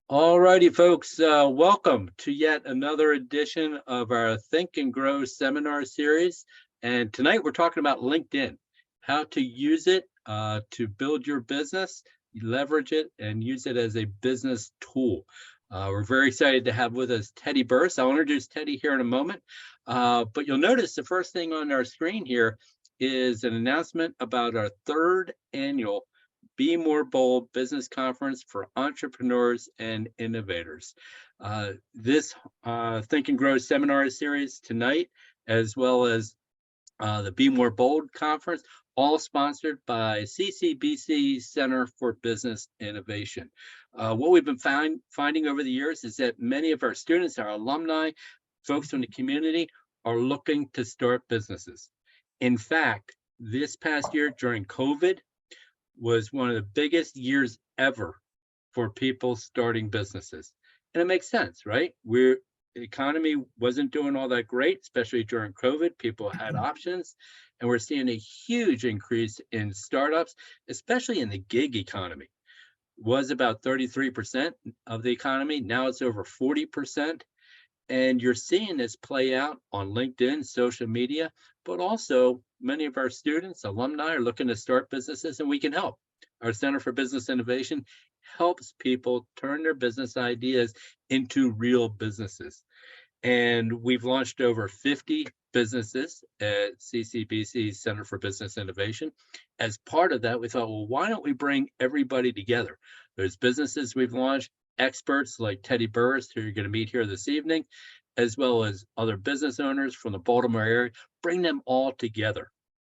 All righty, folks, welcome to yet another edition of our Think and Grow seminar series. And tonight we're talking about LinkedIn, how to use it to build your business, leverage it, and use it as a business tool. We're very excited to have with us Teddy Burris. I'll introduce Teddy here in a moment, but you'll notice the first thing on our screen here is an announcement about our third annual Be More Bold Business Conference for Entrepreneurs and Innovators. This Think and Grow seminar series tonight, as well as the Be More Bold Conference, all sponsored by CCBC Center for Business Innovation. What we've been finding over the years is that many of our students, our alumni, folks from the community are looking to start businesses. In fact, this past year during COVID, was one of the biggest years ever for people starting businesses. And it makes sense, right? The economy wasn't doing all that great, especially during COVID. People had options, and we're seeing a huge increase in startups, especially in the gig economy. It was about 33% of the economy. Now it's over 40%. And you're seeing this play out on LinkedIn, social media, but also many of our students, alumni are looking to start businesses, and we can help. Our Center for Business Innovation helps people turn their business ideas into real businesses. And we've launched over 50 businesses at CCBC Center for Business Innovation. As part of that, we thought, well, why don't we bring everybody together? There's businesses we've launched, experts like Teddy Burris, who you're going to meet here this evening, as well as other business owners from the Baltimore area, bring them all together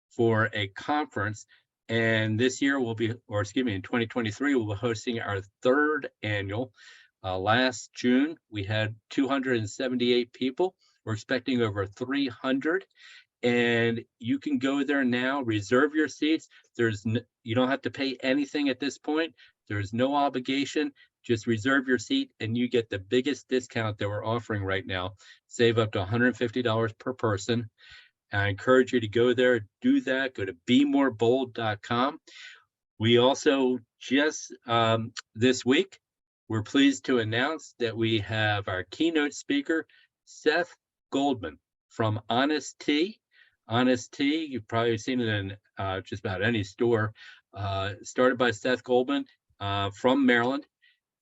for a conference. And this year in 2023, we'll be hosting our third annual. Last June, we had 278 people. We're expecting over 300. And you can go there now, reserve your seats. You don't have to pay anything at this point. There's no obligation. Just reserve your seat and you get the biggest discount that we're offering right now. Save up to $150 per person. I encourage you to go there, do that. Go to BeMoreBold.com. We also just this week, we're pleased to announce that we have our keynote speaker, Seth Goldman from Honest Tea. Honest Tea, you've probably seen it in just about any store. Started by Seth Goldman from Maryland.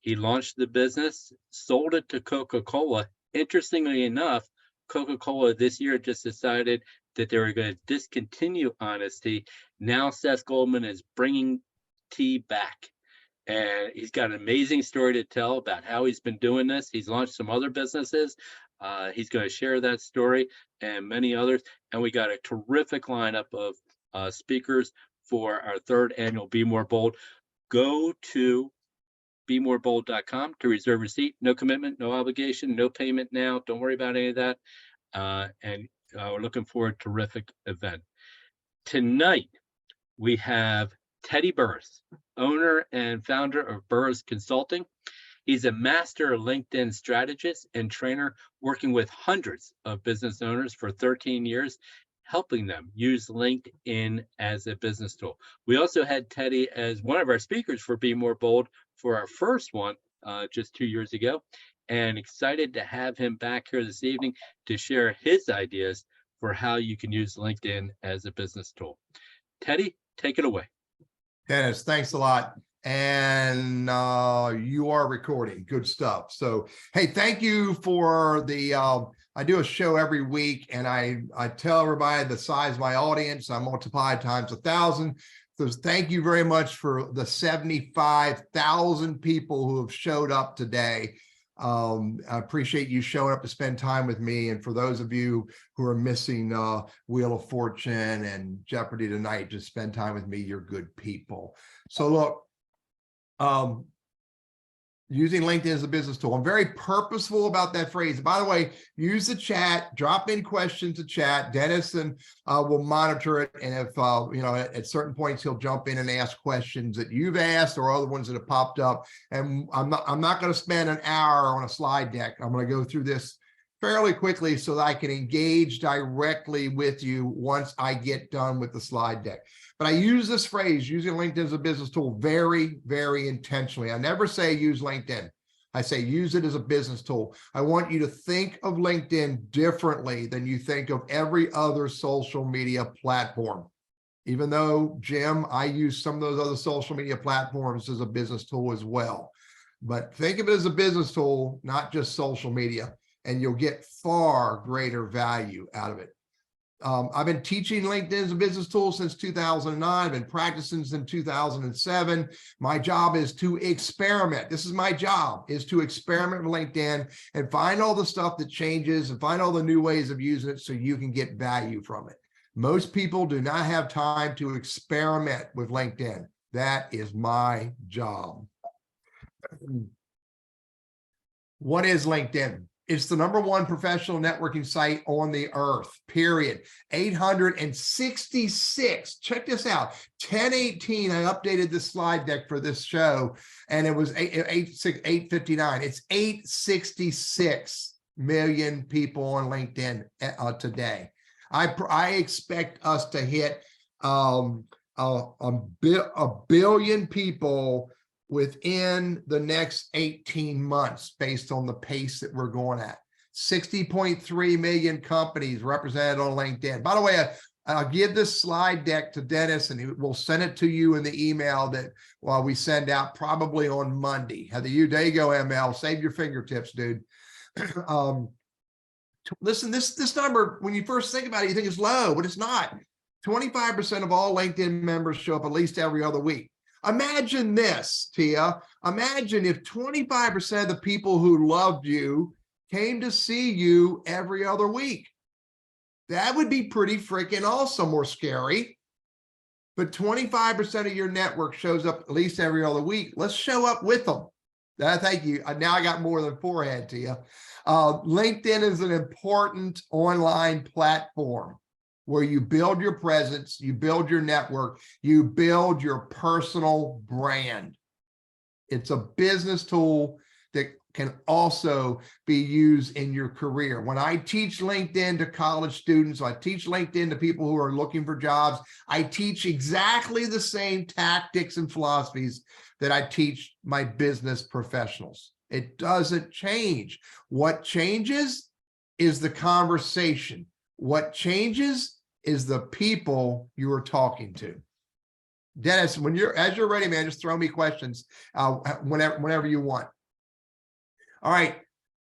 He launched the business, sold it to Coca-Cola. Interestingly enough, Coca-Cola this year just decided that they were going to discontinue Honest Tea. Now Seth Goldman is bringing tea back. And he's got an amazing story to tell about how he's been doing this. He's launched some other businesses. He's going to share that story and many others. And we got a terrific lineup of speakers for our third annual Be More Bold. Go to BeMoreBold.com to reserve your seat. No commitment, no obligation, no payment now. Don't worry about any of that. And we're looking for a terrific event. Tonight, we have Teddy Burris, owner and founder of Burris Consulting. He's a master LinkedIn strategist and trainer, working with hundreds of business owners for 13 years, helping them use LinkedIn as a business tool. We also had Teddy as one of our speakers for Be More Bold for our first one just 2 years ago, and excited to have him back here this evening to share his ideas for how you can use LinkedIn as a business tool. Teddy, take it away. Dennis, thanks a lot. And you are recording. Good stuff. So, hey, thank you for the, I do a show every week, and I tell everybody the size of my audience. I multiply times 1,000. So thank you very much for the 75,000 people who have showed up today. I appreciate you showing up to spend time with me. And for those of you who are missing Wheel of Fortune and Jeopardy tonight, just spend time with me. You're good people. So look, using LinkedIn as a business tool. I'm very purposeful about that phrase. By the way, use the chat, drop in questions to chat. Dennis and will monitor it. And if, at certain points, he'll jump in and ask questions that you've asked or other ones that have popped up. And I'm not going to spend an hour on a slide deck. I'm going to go through this fairly quickly so that I can engage directly with you once I get done with the slide deck. But I use this phrase, using LinkedIn as a business tool, very, very intentionally. I never say use LinkedIn. I say use it as a business tool. I want you to think of LinkedIn differently than you think of every other social media platform. Even though, Jim, I use some of those other social media platforms as a business tool as well. But think of it as a business tool, not just social media, and you'll get far greater value out of it. I've been teaching LinkedIn as a business tool since 2009. I've been practicing since 2007. My job is to experiment. This is my job, is to experiment with LinkedIn and find all the stuff that changes and find all the new ways of using it so you can get value from it. Most people do not have time to experiment with LinkedIn. That is my job. What is LinkedIn? It's the #1 professional networking site on the earth, period. 866. Check this out. 10/18, I updated the slide deck for this show, and it was 859. It's 866 million people on LinkedIn today. I expect us to hit a billion people within the next 18 months based on the pace that we're going at. 60.3 million companies represented on LinkedIn. By the way, I'll give this slide deck to Dennis and we'll send it to you in the email that we send out probably on Monday. There you go, ML. Save your fingertips, dude. Listen, this number, when you first think about it, you think it's low, but it's not. 25% of all LinkedIn members show up at least every other week. Imagine this, Tia. Imagine if 25% of the people who loved you came to see you every other week. That would be pretty freaking awesome or scary. But 25% of your network shows up at least every other week. Let's show up with them. Thank you. Now I got more than forehead, Tia. LinkedIn is an important online platform where you build your presence, you build your network, you build your personal brand. It's a business tool that can also be used in your career. When I teach LinkedIn to college students, I teach LinkedIn to people who are looking for jobs, I teach exactly the same tactics and philosophies that I teach my business professionals. It doesn't change. What changes is the conversation. What changes is the people you are talking to. Dennis, as you're ready, man, just throw me questions whenever you want. All right,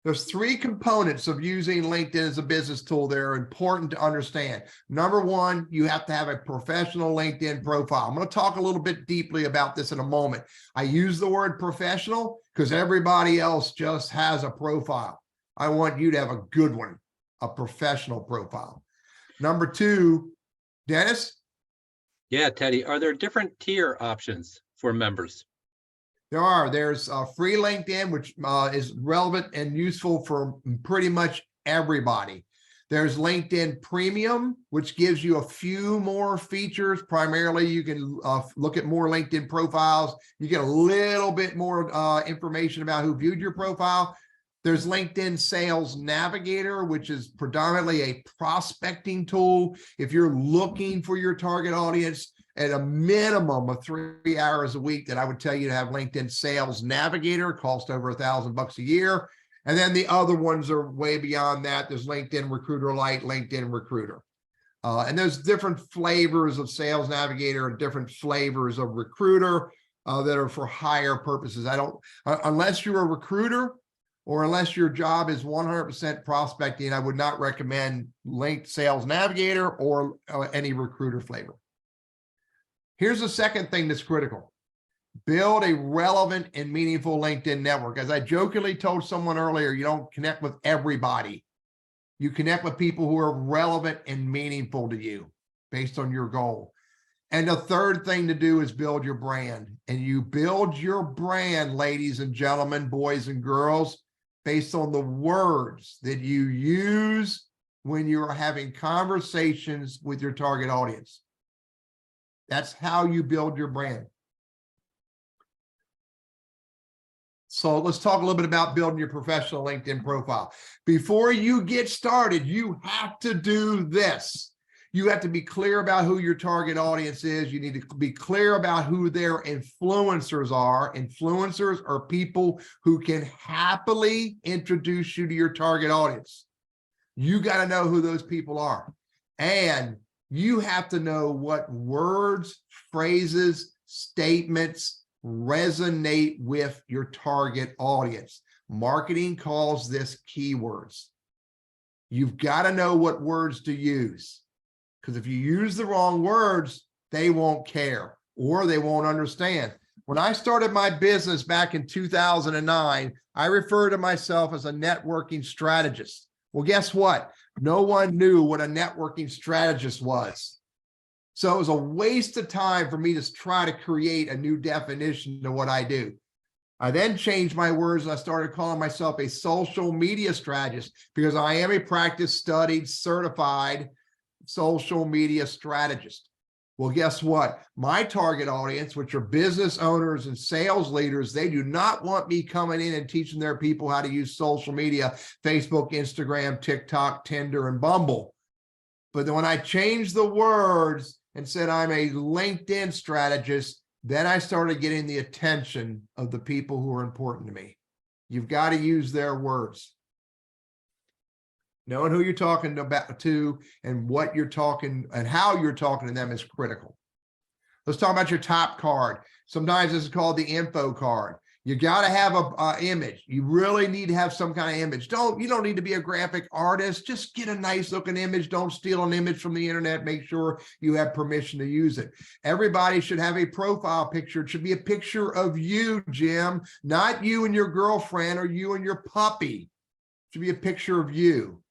there's 3 components of using LinkedIn as a business tool that are important to understand. #1, you have to have a professional LinkedIn profile. I'm going to talk a little bit deeply about this in a moment. I use the word professional because everybody else just has a profile. I want you to have a good one, a professional profile. #2, Dennis? Yeah, Teddy, are there different tier options for members? There are. There's free LinkedIn, which is relevant and useful for pretty much everybody. There's LinkedIn Premium, which gives you a few more features. Primarily, you can look at more LinkedIn profiles. You get a little bit more information about who viewed your profile. There's LinkedIn Sales Navigator, which is predominantly a prospecting tool. If you're looking for your target audience, at a minimum of 3 hours a week, that I would tell you to have LinkedIn Sales Navigator. It costs over $1,000 a year. And then the other ones are way beyond that. There's LinkedIn Recruiter Lite, LinkedIn Recruiter. And there's different flavors of Sales Navigator and different flavors of Recruiter that are for higher purposes. Unless you're a recruiter or unless your job is 100% prospecting, I would not recommend Sales Navigator or any recruiter flavor. Here's the second thing that's critical. Build a relevant and meaningful LinkedIn network. As I jokingly told someone earlier, you don't connect with everybody. You connect with people who are relevant and meaningful to you based on your goal. And the third thing to do is build your brand. And you build your brand, ladies and gentlemen, boys and girls, based on the words that you use when you are having conversations with your target audience. That's how you build your brand. So let's talk a little bit about building your professional LinkedIn profile. Before you get started, you have to do this. You have to be clear about who your target audience is. You need to be clear about who their influencers are. Influencers are people who can happily introduce you to your target audience. You got to know who those people are. And you have to know what words, phrases, statements resonate with your target audience. Marketing calls this keywords. You've got to know what words to use, because if you use the wrong words, they won't care or they won't understand. When I started my business back in 2009, I referred to myself as a networking strategist. Well, guess what? No one knew what a networking strategist was. So it was a waste of time for me to try to create a new definition of what I do. I then changed my words and I started calling myself a social media strategist, because I am a practice, studied, certified social media strategist. Well, guess what? My target audience, which are business owners and sales leaders, they do not want me coming in and teaching their people how to use social media, Facebook, Instagram, TikTok, Tinder, and Bumble. But then when I changed the words and said I'm a LinkedIn strategist, then I started getting the attention of the people who are important to me. You've got to use their words. Knowing who you're talking about to and what you're talking and how you're talking to them is critical. Let's talk about your top card. Sometimes this is called the info card. You got to have a image. You really need to have some kind of image. You don't need to be a graphic artist. Just get a nice looking image. Don't steal an image from the internet. Make sure you have permission to use it. Everybody should have a profile picture. It should be a picture of you, Jim, not you and your girlfriend or you and your puppy. It should be a picture of you.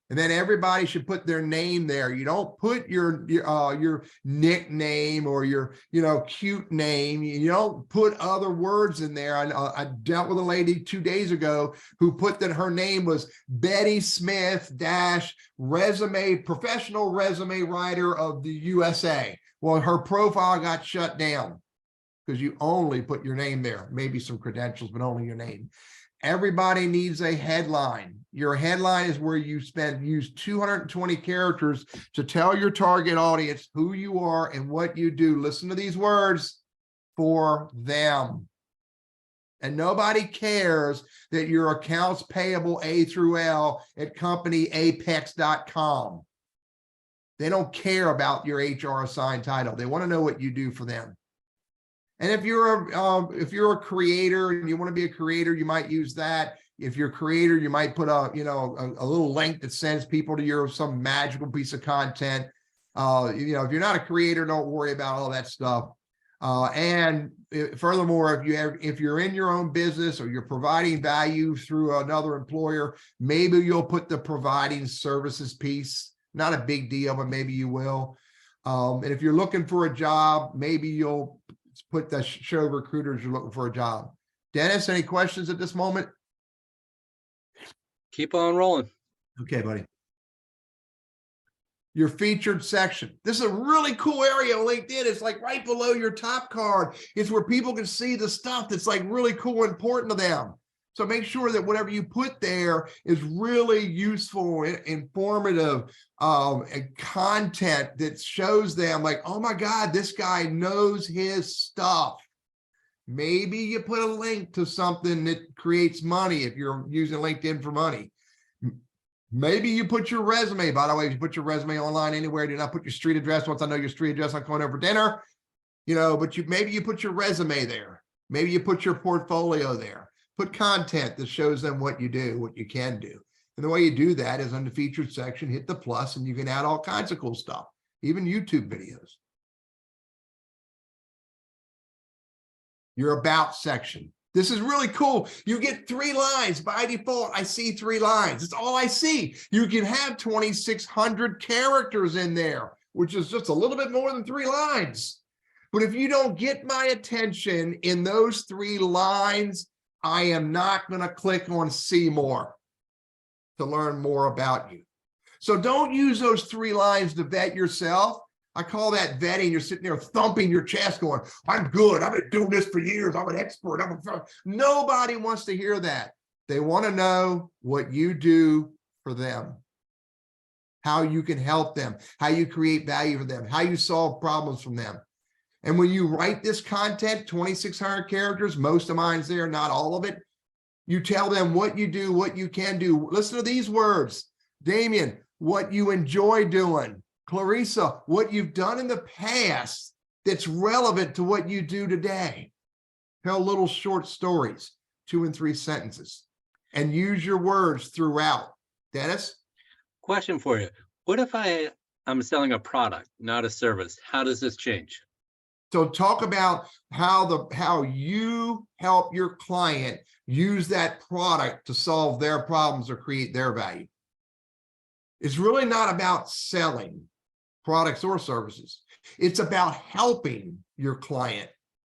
And then everybody should put their name there. You don't put your nickname or your cute name. You don't put other words in there. I dealt with a lady 2 days ago who put that her name was Betty Smith resume, professional resume writer of the USA. Well, her profile got shut down because you only put your name there, maybe some credentials, but only your name. Everybody needs a headline. Your headline is where you use 220 characters to tell your target audience who you are and what you do. Listen to these words: for them. And nobody cares that your accounts payable A through L at companyapex.com. They don't care about your HR assigned title. They want to know what you do for them. And if you're a creator and you want to be a creator, you might use that. If you're a creator, you might put a little link that sends people to some magical piece of content. If you're not a creator, don't worry about all that stuff. Furthermore, if you're in your own business or you're providing value through another employer, maybe you'll put the providing services piece. Not a big deal, but maybe you will. And if you're looking for a job, maybe you'll put the show recruiters you're looking for a job. Dennis, any questions at this moment? Keep on rolling. Okay, buddy. Your featured section. This is a really cool area on LinkedIn. It's like right below your top card. It's where people can see the stuff that's like really cool and important to them. So make sure that whatever you put there is really useful, informative, and content that shows them like, oh my God, this guy knows his stuff. Maybe you put a link to something that creates money if you're using LinkedIn for money. Maybe you put your resume. By the way, if you put your resume online anywhere, do not put your street address. Once I know your street address, I'm going over for dinner. But maybe you put your resume there. Maybe you put your portfolio there. Put content that shows them what you do, what you can do. And the way you do that is on the featured section, hit the plus, and you can add all kinds of cool stuff, even YouTube videos. Your about section. This is really cool. You get 3 lines by default. I see 3 lines. It's all I see. You can have 2,600 characters in there, which is just a little bit more than 3 lines. But if you don't get my attention in those 3 lines, I am not going to click on see more to learn more about you. So don't use those 3 lines to vet yourself. I call that vetting. You're sitting there thumping your chest going, I'm good. I've been doing this for years. I'm an expert. Nobody wants to hear that. They want to know what you do for them, how you can help them, how you create value for them, how you solve problems from them. And when you write this content, 2,600 characters, most of mine's there, not all of it, you tell them what you do, what you can do. Listen to these words. Damien, what you enjoy doing. Clarissa, what you've done in the past that's relevant to what you do today. Tell little short stories, 2 and 3 sentences, and use your words throughout. Dennis? Question for you. What if I'm selling a product, not a service? How does this change? So talk about how you help your client use that product to solve their problems or create their value. It's really not about selling products or services. It's about helping your client.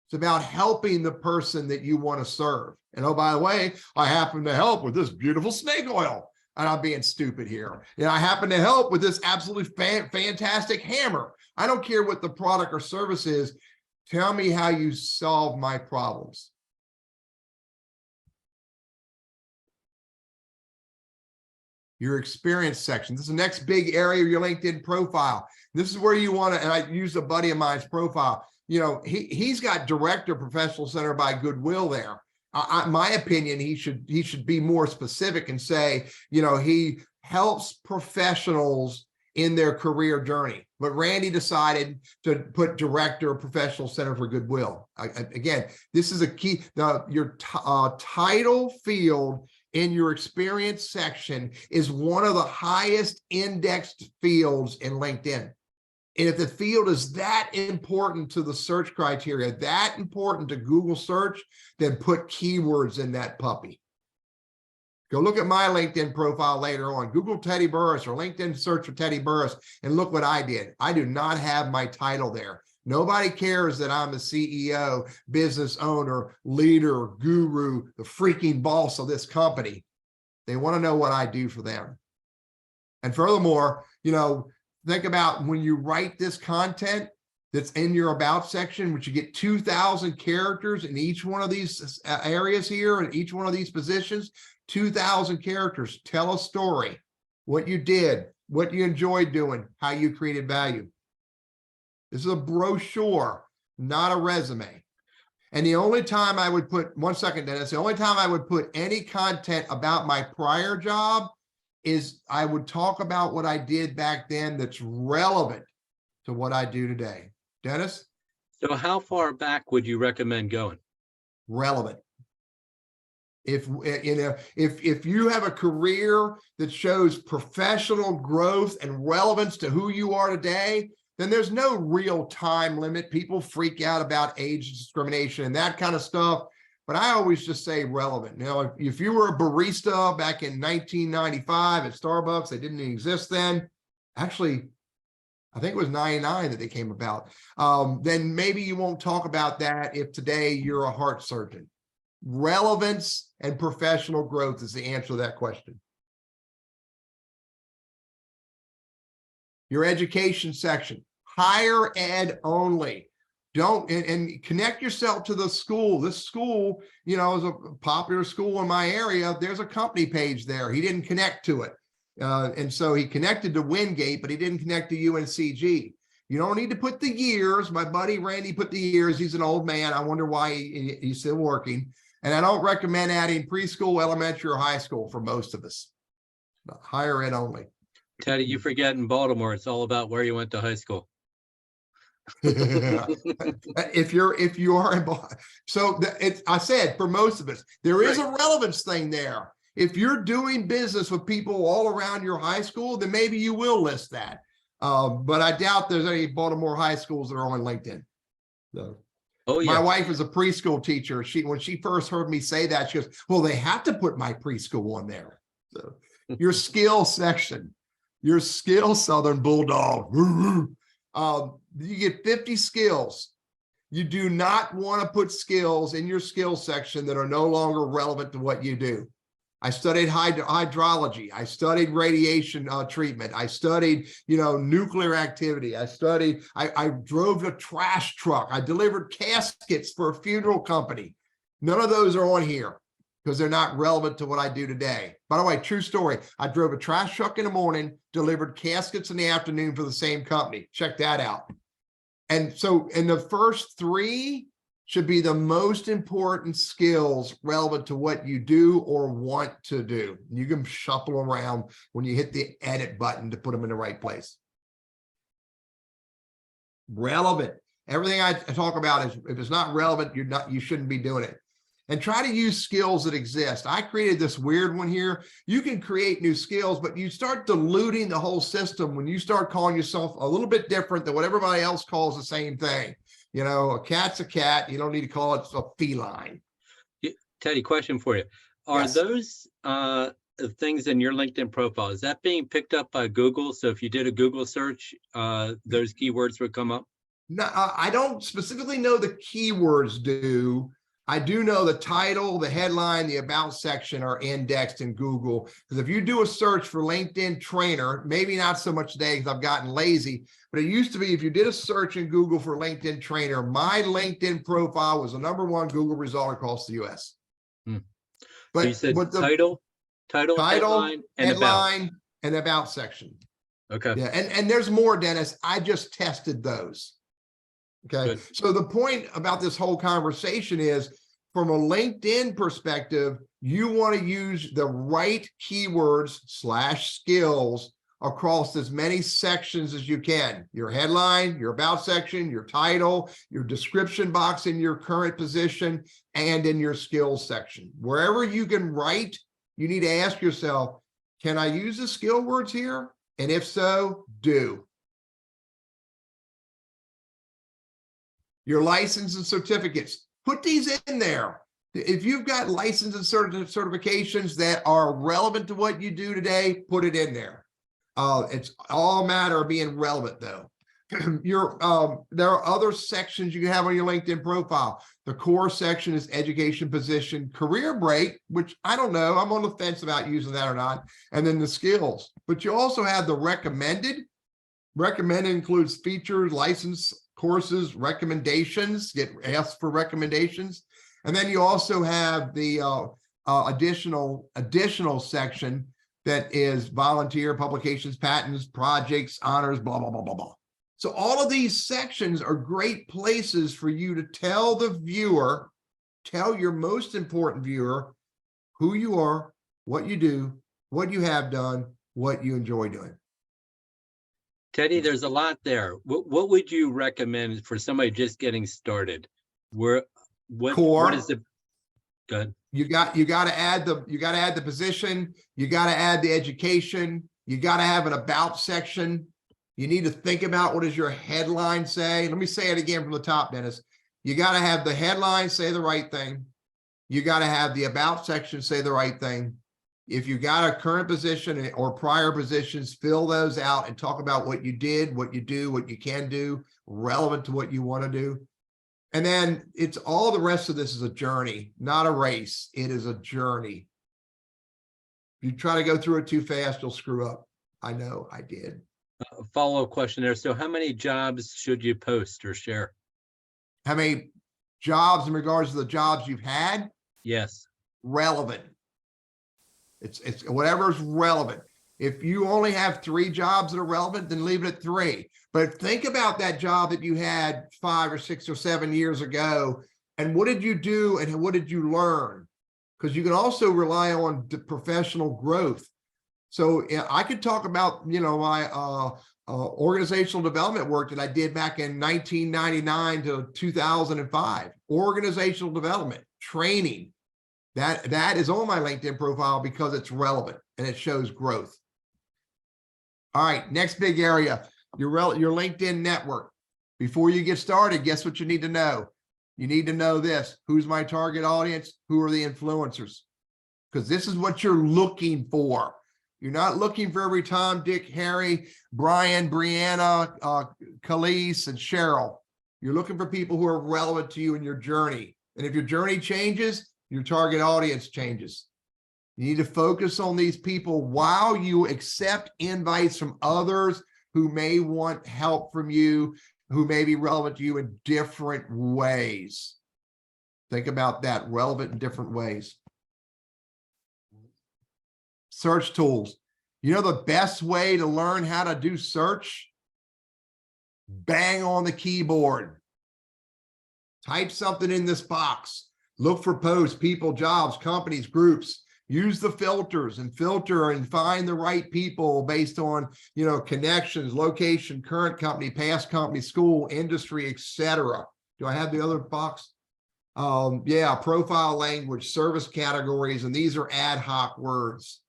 It's about helping the person that you want to serve. And oh, by the way, I happen to help with this beautiful snake oil. And I'm being stupid here. I happen to help with this absolutely fantastic hammer. I don't care what the product or service is. Tell me how you solve my problems. Your experience section. This is the next big area of your LinkedIn profile. This is where you want to, and I use a buddy of mine's profile. He's got director professional center by Goodwill there. My opinion, he should be more specific and say, he helps professionals in their career journey. But Randy decided to put director of professional center for Goodwill. Again, this is a key. Your title field in your experience section is one of the highest indexed fields in LinkedIn. And if the field is that important to the search criteria, that important to Google search, then put keywords in that puppy. Go look at my LinkedIn profile later on. Google Teddy Burris or LinkedIn search for Teddy Burris and look what I did. I do not have my title there. Nobody cares that I'm the CEO, business owner, leader, guru, the freaking boss of this company. They want to know what I do for them. And furthermore, think about when you write this content that's in your about section, which you get 2,000 characters in each one of these areas here, in each one of these positions, 2,000 characters. Tell a story, what you did, what you enjoyed doing, how you created value. This is a brochure, not a resume. And the only time I would put, one second, Dennis, the only time I would put any content about my prior job is I would talk about what I did back then that's relevant to what I do today. Dennis? So how far back would you recommend going? Relevant. If you have a career that shows professional growth and relevance to who you are today, then there's no real time limit. People freak out about age discrimination and that kind of stuff. But I always just say relevant. If you were a barista back in 1995 at Starbucks, they didn't exist then. Actually, I think it was 99 that they came about. Then maybe you won't talk about that if today you're a heart surgeon. Relevance and professional growth is the answer to that question. Your education section, higher ed only. Don't and connect yourself to the school. This school, is a popular school in my area. There's a company page there. He didn't connect to it. And so he connected to Wingate, but he didn't connect to UNCG. You don't need to put the years. My buddy Randy put the years. He's an old man. I wonder why he's still working. And I don't recommend adding preschool, elementary, or high school for most of us. Higher ed only. Teddy, you forget in Baltimore, it's all about where you went to high school. if you are in, so I said for most of us, there is a relevance thing there. If you're doing business with people all around your high school, then maybe you will list that. But I doubt there's any Baltimore high schools that are on LinkedIn. So. Oh, yeah. My wife is a preschool teacher. When she first heard me say that, she goes, well, they have to put my preschool on there. So your skill section, your skill Southern Bulldog. You get 50 skills. You do not want to put skills in your skill section that are no longer relevant to what you do. I studied hydrology. I studied radiation treatment. I studied, nuclear activity. I drove a trash truck. I delivered caskets for a funeral company. None of those are on here because they're not relevant to what I do today. By the way, true story. I drove a trash truck in the morning, delivered caskets in the afternoon for the same company. Check that out. And so in the first three should be the most important skills relevant to what you do or want to do. You can shuffle around when you hit the edit button to put them in the right place. Relevant. Everything I talk about is, if it's not relevant, you shouldn't be doing it. And try to use skills that exist. I created this weird one here. You can create new skills, but you start diluting the whole system when you start calling yourself a little bit different than what everybody else calls the same thing. A cat's a cat. You don't need to call it a feline. Teddy, question for you. Are Yes. those things in your LinkedIn profile, is that being picked up by Google? So if you did a Google search, those keywords would come up? No, I don't specifically know the keywords do. I do know the title, the headline, the about section are indexed in Google. Because if you do a search for LinkedIn trainer, maybe not so much today because I've gotten lazy, but it used to be if you did a search in Google for LinkedIn trainer, my LinkedIn profile was the #1 Google result across the US. But so you said title, headline, and headline, and about section. Okay. Yeah, and there's more, Dennis. I just tested those. Okay. Good. So the point about this whole conversation is, from a LinkedIn perspective, you want to use the right keywords / skills across as many sections as you can. Your headline, your about section, your title, your description box in your current position, and in your skills section. Wherever you can write, you need to ask yourself, can I use the skill words here? And if so, do. Your license and certificates, put these in there. If you've got license and certifications that are relevant to what you do today, put it in there. It's all a matter of being relevant, though. There are other sections you can have on your LinkedIn profile. The core section is education, position, career break, which I don't know. I'm on the fence about using that or not. And then the skills. But you also have the recommended. Recommended includes features, license, courses, recommendations, get asked for recommendations. And then you also have the additional section that is volunteer, publications, patents, projects, honors, blah, blah, blah, blah, blah. So all of these sections are great places for you to tell the viewer, tell your most important viewer who you are, what you do, what you have done, what you enjoy doing. Teddy, there's a lot there. What would you recommend for somebody just getting started? What is the good? You got to add the position, you got to add the education, you got to have an about section. You need to think about, what does your headline say? Let me say it again from the top, Dennis. You got to have the headline say the right thing. You got to have the about section say the right thing. If you got a current position or prior positions, fill those out and talk about what you did, what you do, what you can do, relevant to what you want to do. And then it's all the rest of this is a journey, not a race. It is a journey. If you try to go through it too fast, you'll screw up. I know I did. A follow-up question there. So how many jobs should you post or share? How many jobs in regards to the jobs you've had? Yes. Relevant. It's whatever's relevant. If you only have 3 jobs that are relevant, then leave it at 3. But think about that job that you had 5 or 6 or 7 years ago, and what did you do and what did you learn? Because you can also rely on professional growth. So I could talk about, my organizational development work that I did back in 1999 to 2005. Organizational development, training. That is on my LinkedIn profile because it's relevant and it shows growth. All right, next big area, your LinkedIn network. Before you get started, guess what you need to know? You need to know this. Who's my target audience? Who are the influencers? Because this is what you're looking for. You're not looking for every Tom, Dick, Harry, Brian, Brianna, Khalees, and Cheryl. You're looking for people who are relevant to you in your journey. And if your journey changes, your target audience changes. You need to focus on these people while you accept invites from others who may want help from you, who may be relevant to you in different ways. Think about that, relevant in different ways. Search tools. You know the best way to learn how to do search? Bang on the keyboard. Type something in this box. Look for posts, people, jobs, companies, groups. Use the filters and filter and find the right people based on, you know, connections, location, current company, past company, school, industry, etc. Do I have the other box? Yeah, profile language, service categories, and these are ad hoc words.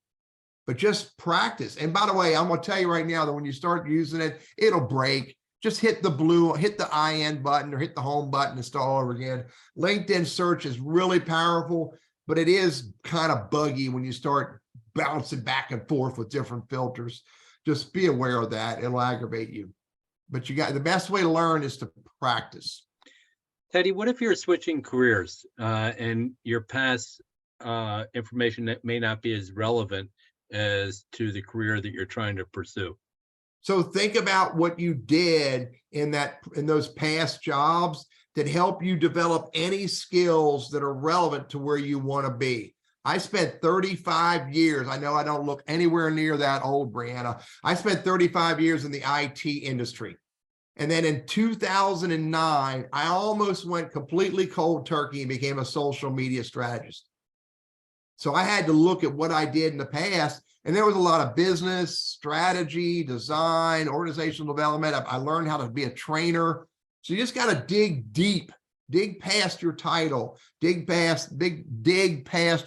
But just practice. And by the way, I'm going to tell you right now that when you start using it, it'll break. Just hit the IN button or hit the home button and start all over again. LinkedIn search is really powerful, but it is kind of buggy when you start bouncing back and forth with different filters. Just be aware of that. It'll aggravate you. But the best way to learn is to practice. Teddy, what if you're switching careers and your past information that may not be as relevant as to the career that you're trying to pursue? So think about what you did in those past jobs that help you develop any skills that are relevant to where you want to be. I spent 35 years. I know I don't look anywhere near that old, Brianna. I spent 35 years in the IT industry. And then in 2009, I almost went completely cold turkey and became a social media strategist. So I had to look at what I did in the past. And there was a lot of business, strategy, design, organizational development. I learned how to be a trainer. So you just got to dig deep, dig past your title, dig past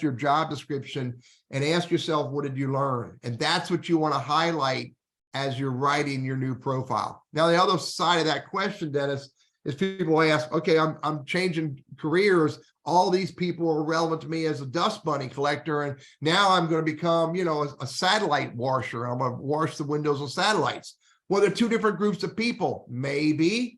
your job description and ask yourself, what did you learn? And that's what you want to highlight as you're writing your new profile. Now, the other side of that question, Dennis, is people ask, okay, I'm changing careers. All these people are relevant to me as a dust bunny collector. And now I'm going to become, you know, a satellite washer. I'm going to wash the windows of satellites. Well, they're two different groups of people. Maybe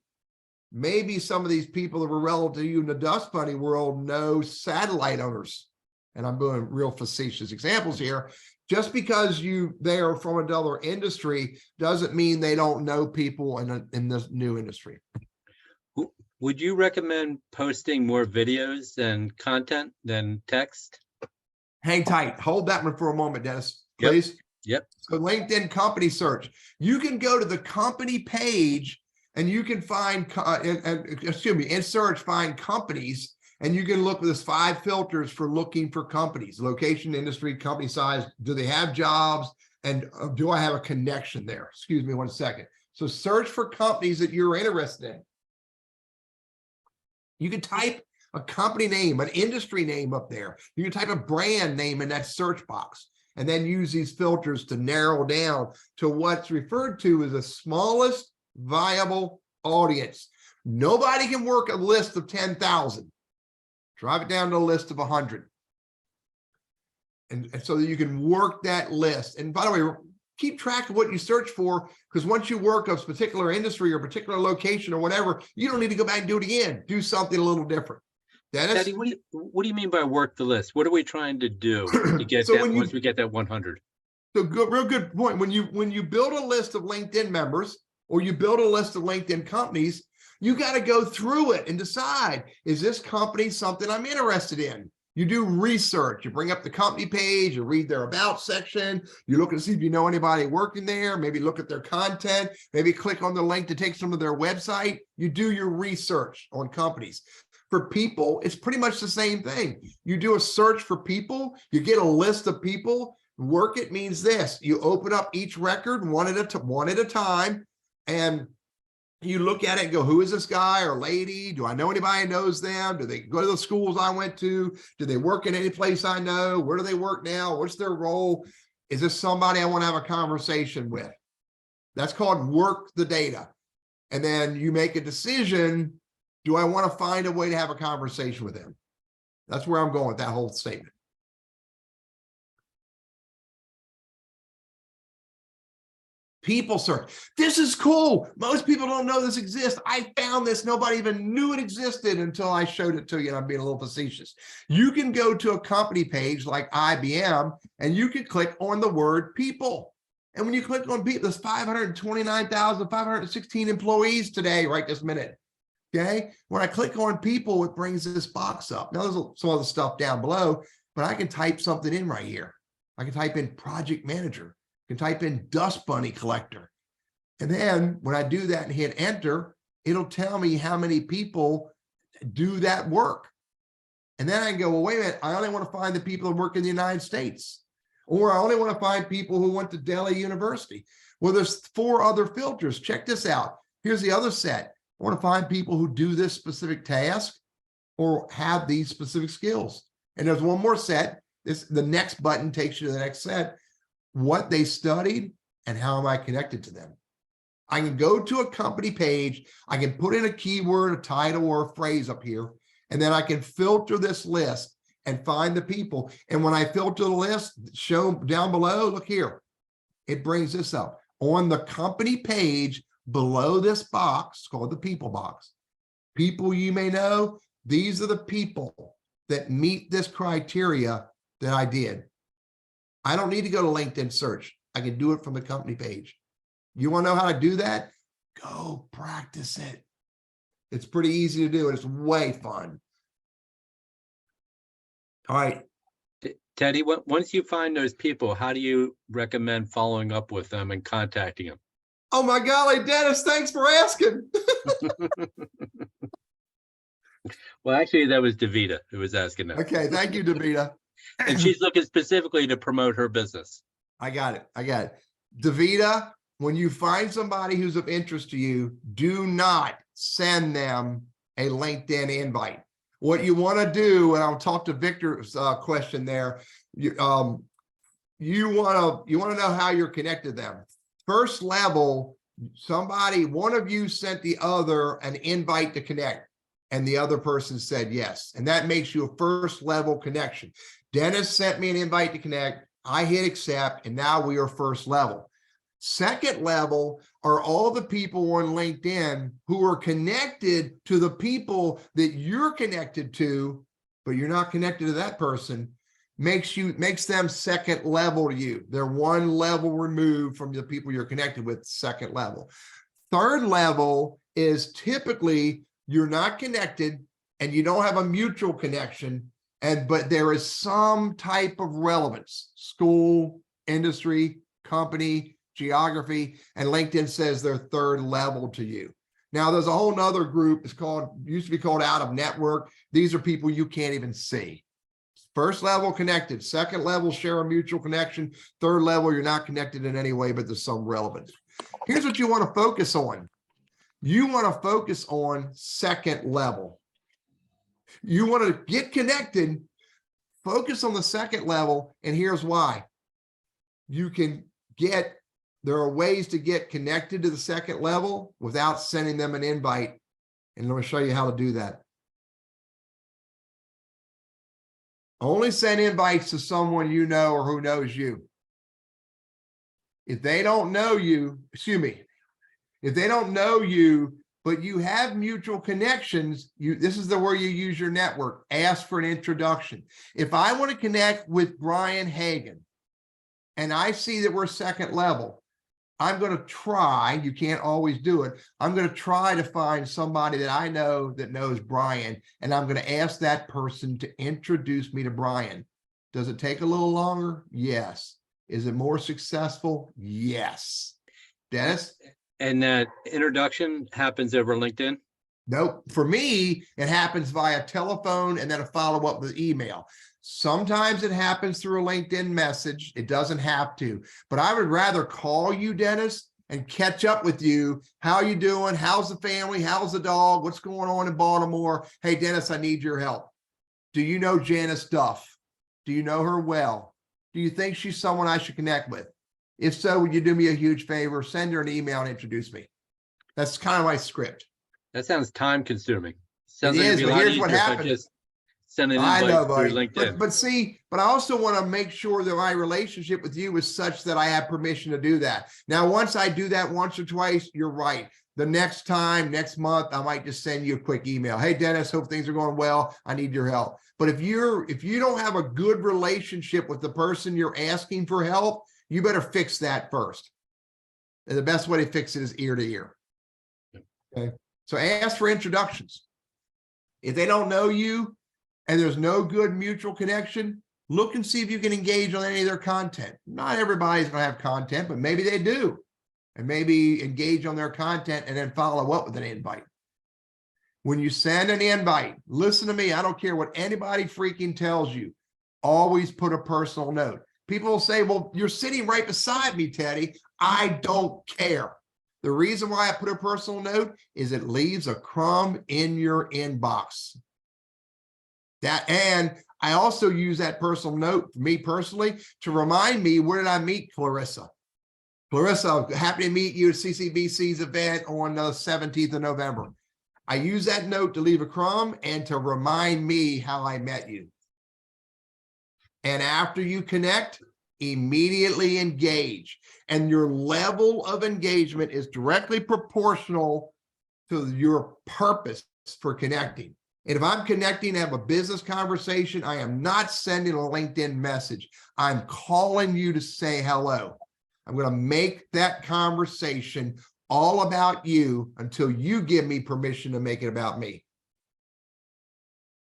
some of these people that were relevant to you in the dust bunny world know satellite owners. And I'm doing real facetious examples here. Just because they are from another industry doesn't mean they don't know people in this new industry. Would you recommend posting more videos and content than text? Hang tight. Hold that one for a moment, Dennis, please. Yep. So LinkedIn company search. You can go to the company page and you can find, in search, find companies, and you can look with this 5 filters for looking for companies: location, industry, company size. Do they have jobs? And do I have a connection there? Excuse me one second. So search for companies that you're interested in. You can type a company name, an industry name up there. You can type a brand name in that search box and then use these filters to narrow down to what's referred to as the smallest viable audience. Nobody can work a list of 10,000. Drive it down to a list of 100. And so that you can work that list. And by the way, keep track of what you search for, because once you work a particular industry or particular location or whatever, you don't need to go back and do it again. Do something a little different. Dennis? Teddy, what do you mean by work the list? What are we trying to do to get that once we get that 100? So real good point. When you build a list of LinkedIn members or you build a list of LinkedIn companies, you got to go through it and decide, is this company something I'm interested in? You do research. You bring up the company page, you read their about section, you look and see if you know anybody working there, maybe look at their content, maybe click on the link to take some of their website. You do your research on companies. For people, it's pretty much the same thing. You do a search for people, you get a list of people. Work it means this: you open up each record one at a time, and you look at it and go, who is this guy or lady? Do I know anybody who knows them? Do they go to the schools I went to? Do they work in any place I know? Where do they work now? What's their role? Is this somebody I want to have a conversation with? That's called work the data. And then you make a decision. Do I want to find a way to have a conversation with them? That's where I'm going with that whole statement. People search. This is cool. Most people don't know this exists. I found this. Nobody even knew it existed until I showed it to you. And I'm being a little facetious. You can go to a company page like IBM and you can click on the word people. And when you click on people, there's 529,516 employees today, right this minute. Okay. When I click on people, it brings this box up. Now there's some other stuff down below, but I can type something in right here. I can type in project manager. You can type in dust bunny collector. And then when I do that and hit enter, it'll tell me how many people do that work. And then I can go, well, wait a minute, I only want to find the people that work in the United States. Or I only want to find people who went to Delhi University. Well, there's 4 other filters. Check this out. Here's the other set. I want to find people who do this specific task or have these specific skills. And there's one more set. The next button takes you to the next set. What they studied and how am I connected to them. I can go to a company page, I can put in a keyword, a title, or a phrase up here, and then I can filter this list and find the people. And when I filter the list, show down below, look here, it brings this up. On the company page below this box, called the people box, people you may know, these are the people that meet this criteria that I did. I don't need to go to LinkedIn search. I can do it from the company page. You want to know how to do that? Go practice it. It's pretty easy to do. And it's way fun. All right. Teddy, once you find those people, how do you recommend following up with them and contacting them? Oh my golly, Dennis, thanks for asking. Well, actually, that was Davita who was asking that. Okay, thank you, Davita. And she's looking specifically to promote her business. I got it. Davita, when you find somebody who's of interest to you, do not send them a LinkedIn invite. What you want to do, and I'll talk to Victor's question there, you want to know how you're connected to them. First level, one of you sent the other an invite to connect, and the other person said yes. And that makes you a first level connection. Dennis sent me an invite to connect. I hit accept, and now we are first level. Second level are all the people on LinkedIn who are connected to the people that you're connected to, but you're not connected to that person. Makes them second level to you. They're one level removed from the people you're connected with, second level. Third level is typically you're not connected and you don't have a mutual connection, but there is some type of relevance, school, industry, company, geography, and LinkedIn says they're third level to you. Now there's a whole nother group, used to be called out of network. These are people you can't even see. First level connected, second level share a mutual connection, third level you're not connected in any way, but there's some relevance. Here's what you want to focus on. You want to focus on second level. You want to get connected, focus on the second level, and here's why. There are ways to get connected to the second level without sending them an invite. And let me show you how to do that. Only send invites to someone you know or who knows you. If they don't know you, if they don't know you, but you have mutual connections, this is where you use your network. Ask for an introduction. If I want to connect with Brian Hagan and I see that we're second level, I'm going to try, you can't always do it, I'm going to try to find somebody that I know that knows Brian, and I'm going to ask that person to introduce me to Brian. Does it take a little longer? Yes. Is it more successful? Yes. Dennis? And that introduction happens over LinkedIn? Nope. For me, it happens via telephone and then a follow-up with email. Sometimes it happens through a LinkedIn message. It doesn't have to, but I would rather call you, Dennis, and catch up with you. How you doing? How's the family? How's the dog? What's going on in Baltimore? Hey, Dennis, I need your help. Do you know Janice Duff? Do you know her well? Do you think she's someone I should connect with? If so, would you do me a huge favor? Send her an email and introduce me. That's kind of my script. That sounds time consuming. Sounds It like is, it'd be but a lot here's what easier if I happens. just send an I invite know, through buddy. LinkedIn. But see, but I also want to make sure that my relationship with you is such that I have permission to do that. Now, once I do that once or twice, you're right. The next time, next month, I might just send you a quick email. Hey, Dennis, hope things are going well. I need your help. But if you don't have a good relationship with the person you're asking for help, you better fix that first. And the best way to fix it is ear to ear. Okay. So ask for introductions. If they don't know you and there's no good mutual connection, look and see if you can engage on any of their content. Not everybody's going to have content, but maybe they do. And maybe engage on their content and then follow up with an invite. When you send an invite, listen to me. I don't care what anybody freaking tells you. Always put a personal note. People will say, well, you're sitting right beside me, Teddy. I don't care. The reason why I put a personal note is it leaves a crumb in your inbox. And I also use that personal note, for me personally, to remind me, where did I meet Clarissa? Clarissa, happy to meet you at CCBC's event on the 17th of November. I use that note to leave a crumb and to remind me how I met you. And after you connect, immediately engage. And your level of engagement is directly proportional to your purpose for connecting. And if I'm connecting to have a business conversation, I am not sending a LinkedIn message. I'm calling you to say hello. I'm going to make that conversation all about you until you give me permission to make it about me.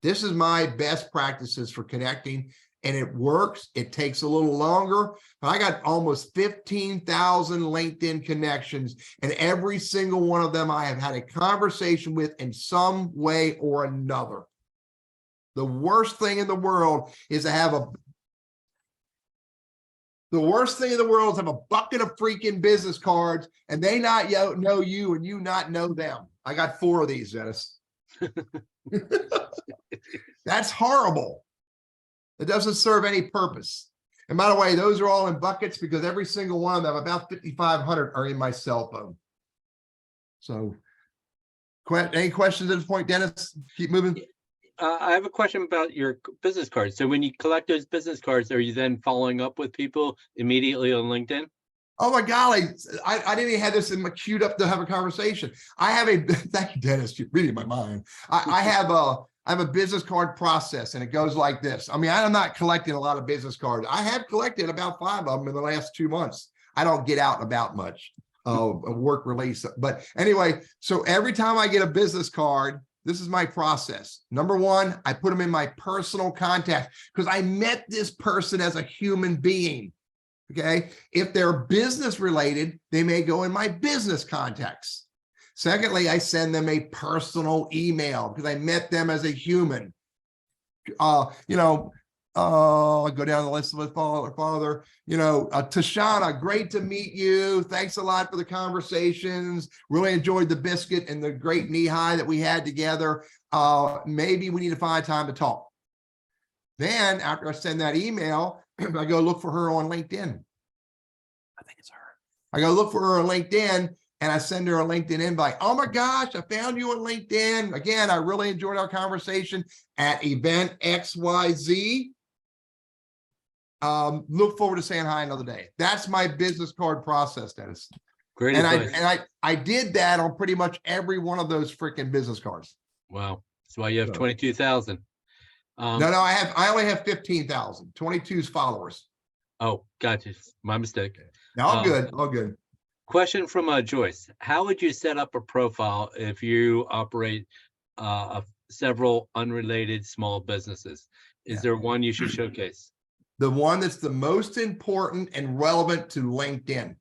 This is my best practices for connecting, and it works. It takes a little longer, but I got almost 15,000 LinkedIn connections, and every single one of them I have had a conversation with in some way or another. The worst thing in the world is to have a bucket of freaking business cards and they not know you and you not know them. I got 4 of these, Dennis. That's horrible. It doesn't serve any purpose. And by the way, those are all in buckets because every single one of them, about 5,500, are in my cell phone. So, any questions at this point, Dennis? Keep moving. I have a question about your business cards. So when you collect those business cards, are you then following up with people immediately on LinkedIn? Oh my golly, I didn't even have this in my queued up to have a conversation. I have a, thank you, Dennis, you're reading my mind. I have a business card process and it goes like this. I mean, I'm not collecting a lot of business cards. I have collected about 5 of them in the last 2 months. I don't get out and about much, work release. But anyway, so every time I get a business card, this is my process. Number 1, I put them in my personal contact because I met this person as a human being. Okay. If they're business related, they may go in my business contacts. Secondly, I send them a personal email because I met them as a human. I go down the list with father, Tashana, great to meet you. Thanks a lot for the conversations. Really enjoyed the biscuit and the great knee high that we had together. Maybe we need to find time to talk. Then after I send that email, I go look for her on LinkedIn. I think it's her. I go look for her on LinkedIn and I send her a LinkedIn invite. Oh my gosh, I found you on LinkedIn. Again, I really enjoyed our conversation at event XYZ. Look forward to saying hi another day. That's my business card process, Dennis. Great advice. I did that on pretty much every one of those freaking business cards. Wow. That's why you have 22,000. No, I only have 15,000. 22's followers. Oh, gotcha. My mistake. No, all good. All good. Question from Joyce. How would you set up a profile if you operate several unrelated small businesses? Is there one you should showcase? The one that's the most important and relevant to LinkedIn.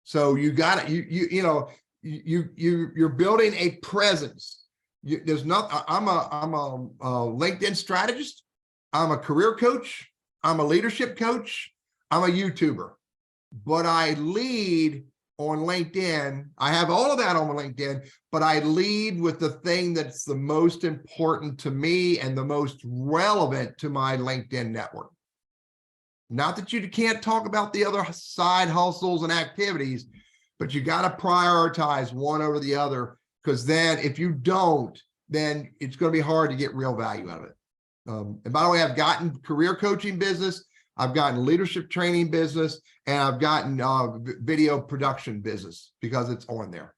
So you got it. You're building a presence. There's not. I'm a LinkedIn strategist. I'm a career coach. I'm a leadership coach. I'm a YouTuber. But I lead on LinkedIn. I have all of that on LinkedIn, but I lead with the thing that's the most important to me and the most relevant to my LinkedIn network. Not that you can't talk about the other side hustles and activities, but you got to prioritize one over the other, because then if you don't, then it's going to be hard to get real value out of it. And by the way, I've gotten career coaching business, I've gotten leadership training business, and I've gotten video production business because it's on there.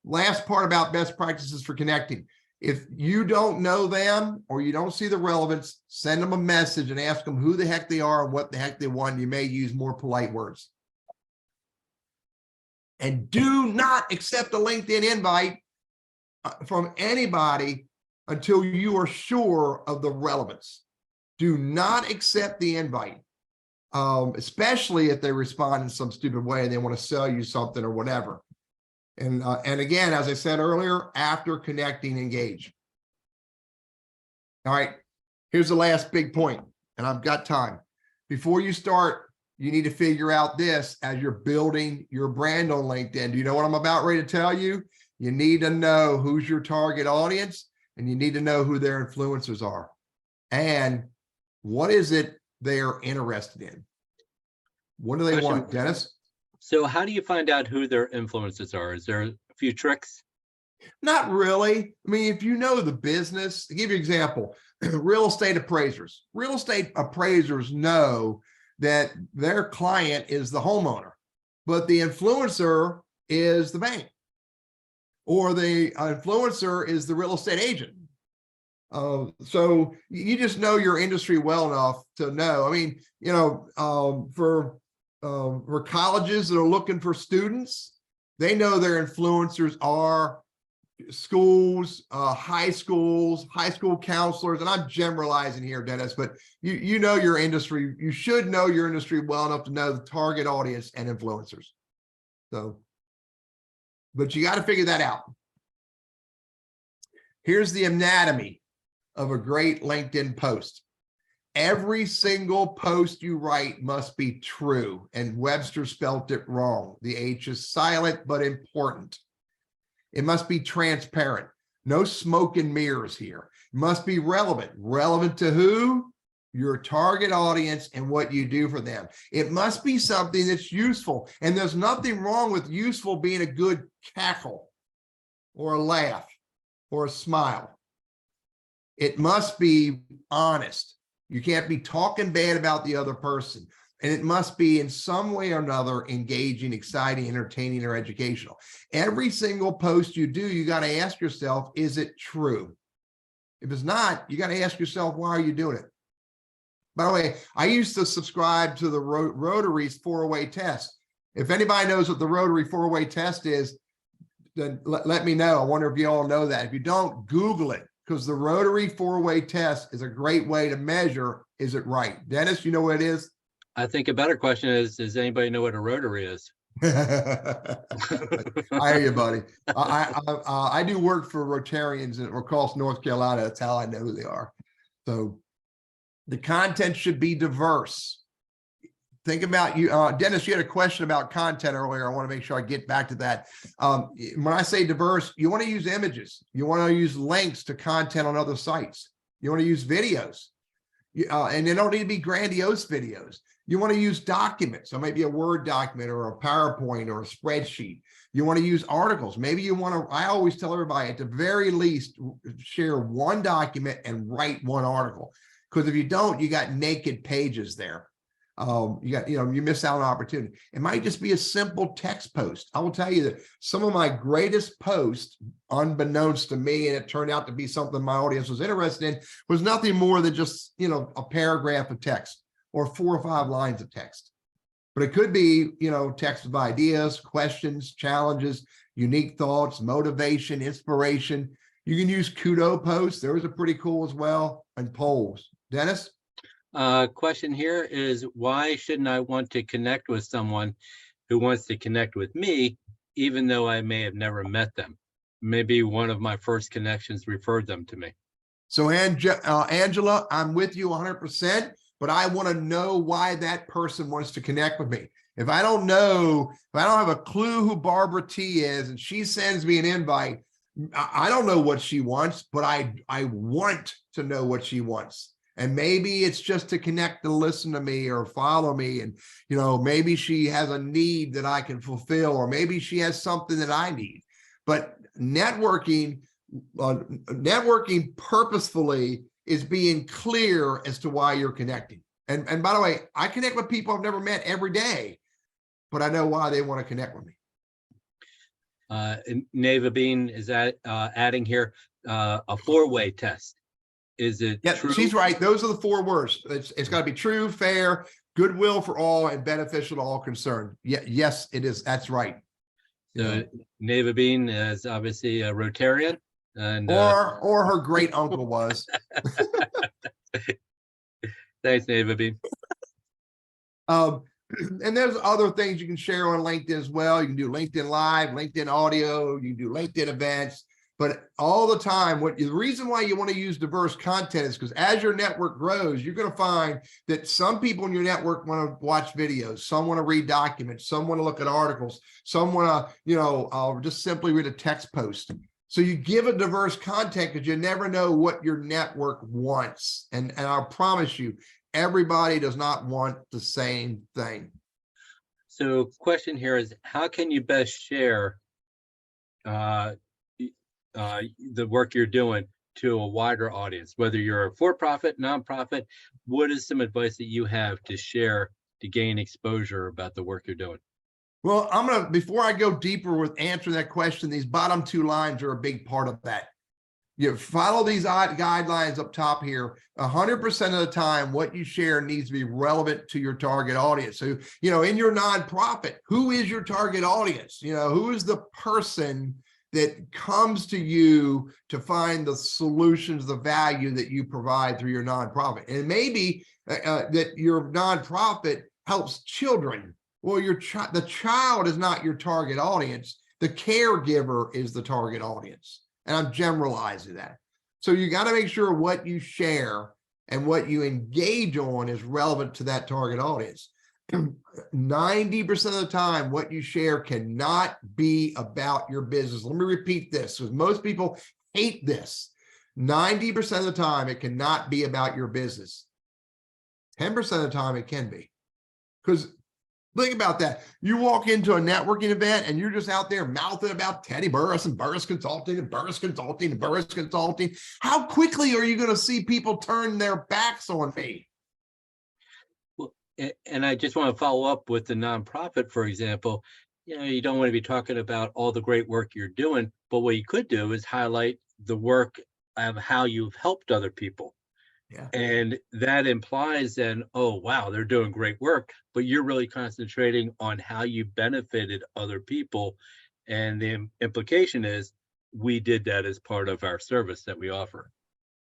Last part about best practices for connecting. If you don't know them or you don't see the relevance, send them a message and ask them who the heck they are and what the heck they want. You may use more polite words. And do not accept a LinkedIn invite from anybody until you are sure of the relevance. Do not accept the invite, especially if they respond in some stupid way and they want to sell you something or whatever. And again, as I said earlier, after connecting, engage. All right, here's the last big point, and I've got time. Before you start, you need to figure out this as you're building your brand on LinkedIn. Do you know what I'm about ready to tell you? You need to know who's your target audience, and you need to know who their influencers are. And what is it they're interested in? What do they want, Dennis? So how do you find out who their influencers are? Is there a few tricks? Not really. I mean, if you know the business, to give you an example, real estate appraisers. Real estate appraisers know that their client is the homeowner, but the influencer is the bank, or the influencer is the real estate agent. So you just know your industry well enough to know. I mean, you know, for colleges that are looking for students, they know their influencers are schools, high school counselors, and I'm generalizing here, Dennis, but you know your industry. You should know your industry well enough to know the target audience and influencers. So, but you got to figure that out. Here's the anatomy of a great LinkedIn post. Every single post you write must be true, and Webster spelt it wrong. The H is silent but important. It must be transparent. No smoke and mirrors here. It must be relevant. Relevant to who? Your target audience and what you do for them. It must be something that's useful, and there's nothing wrong with useful being a good cackle or a laugh or a smile. It must be honest. You can't be talking bad about the other person. And it must be in some way or another engaging, exciting, entertaining, or educational. Every single post you do, you got to ask yourself, is it true? If it's not, you got to ask yourself, why are you doing it? By the way, I used to subscribe to the Rotary's 4-way test. If anybody knows what the Rotary 4-way test is, then let me know. I wonder if you all know that. If you don't, Google it, because the Rotary 4-way test is a great way to measure, is it right? Dennis, you know what it is? I think a better question is, does anybody know what a Rotary is? I hear you, buddy. I do work for Rotarians across North Carolina. That's how I know who they are. So the content should be diverse. Think about you, Dennis, you had a question about content earlier. I want to make sure I get back to that. When I say diverse, you want to use images. You want to use links to content on other sites. You want to use videos. And they don't need to be grandiose videos. You want to use documents. So maybe a Word document or a PowerPoint or a spreadsheet. You want to use articles. Maybe you want to, I always tell everybody at the very least, share one document and write one article. Because if you don't, you got naked pages there. You miss out on opportunity. It might just be a simple text post. I will tell you that some of my greatest posts, unbeknownst to me, and it turned out to be something my audience was interested in, was nothing more than just, a paragraph of text or 4 or 5 lines of text. But it could be, text of ideas, questions, challenges, unique thoughts, motivation, inspiration. You can use kudo posts. Those are pretty cool as well, and polls. Dennis? Question here is, why shouldn't I want to connect with someone who wants to connect with me, even though I may have never met them? Maybe one of my first connections referred them to me. So Angela, I'm with you 100%, but I want to know why that person wants to connect with me. If I don't have a clue who Barbara T is, and she sends me an invite, I don't know what she wants, but I want to know what she wants. And maybe it's just to connect, to listen to me or follow me. And, maybe she has a need that I can fulfill, or maybe she has something that I need. But networking purposefully is being clear as to why you're connecting. And by the way, I connect with people I've never met every day, but I know why they want to connect with me. Neva Bean is adding here a four-way test. Is it Yeah, true? she's right. Those are the 4 words. It's got to be true, fair, goodwill for all, and beneficial to all concerned. Yeah, yes, it is. That's right. So Neva Bean is obviously a Rotarian, and or her great uncle was. Thanks, Neva Bean. And there's other things you can share on LinkedIn as well. You can do LinkedIn Live, LinkedIn Audio, you can do LinkedIn events, but all the time, the reason why you want to use diverse content is because as your network grows, you're going to find that some people in your network want to watch videos, some want to read documents, some want to look at articles, some want to, just simply read a text post. So you give a diverse content because you never know what your network wants. And I promise you, everybody does not want the same thing. So question here is, how can you best share the work you're doing to a wider audience, whether you're a for-profit, nonprofit? What is some advice that you have to share to gain exposure about the work you're doing? Well, before I go deeper with answering that question, these bottom 2 lines are a big part of that. You follow these guidelines up top here. 100% of the time, what you share needs to be relevant to your target audience. So, in your nonprofit, who is your target audience? Who is the person that comes to you to find the solutions, the value that you provide through your nonprofit? And maybe that your nonprofit helps children. Well, the child is not your target audience. The caregiver is the target audience. And I'm generalizing that. So you got to make sure what you share and what you engage on is relevant to that target audience. 90% of the time, what you share cannot be about your business. Let me repeat this, because most people hate this. 90% of the time, it cannot be about your business. 10% of the time, it can be. Because think about that. You walk into a networking event and you're just out there mouthing about Teddy Burris and Burris Consulting and Burris Consulting and Burris Consulting. How quickly are you going to see people turn their backs on me? Well, and I just want to follow up with the nonprofit, for example. You don't want to be talking about all the great work you're doing, but what you could do is highlight the work of how you've helped other people. Yeah. And that implies then, oh, wow, they're doing great work, but you're really concentrating on how you benefited other people. And the implication is we did that as part of our service that we offer.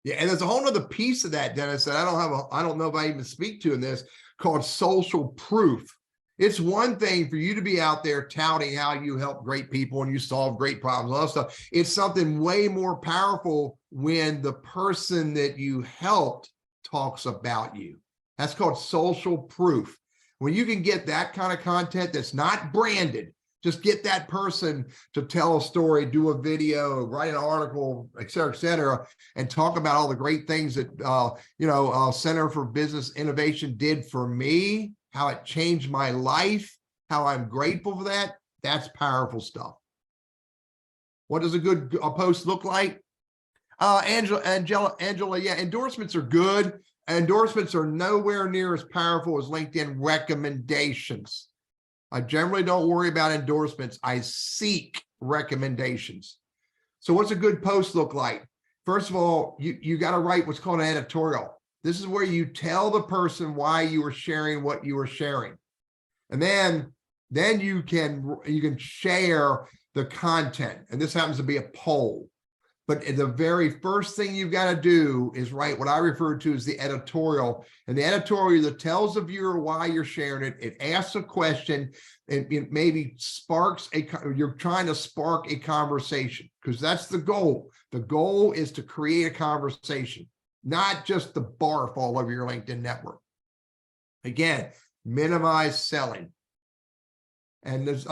Yeah, and there's a whole other piece of that, Dennis, that I don't know if I even speak to in this, called social proof. It's one thing for you to be out there touting how you help great people and you solve great problems, all that stuff. It's something way more powerful when the person that you helped talks about you. That's called social proof. When you can get that kind of content that's not branded, just get that person to tell a story, do a video, write an article, et cetera, and talk about all the great things that Center for Business Innovation did for me, how it changed my life, how I'm grateful for that. That's powerful stuff. What does a good post look like? Angela, yeah, endorsements are good. Endorsements are nowhere near as powerful as LinkedIn recommendations. I generally don't worry about endorsements. I seek recommendations. So what's a good post look like? First of all, you got to write what's called an editorial. This is where you tell the person why you are sharing what you are sharing. And then you can share the content. And this happens to be a poll. But the very first thing you've got to do is write what I refer to as the editorial. And the editorial that tells the viewer why you're sharing it. It asks a question, and it maybe you're trying to spark a conversation, because that's the goal. The goal is to create a conversation, not just to barf all over your LinkedIn network. Again, minimize selling. And there's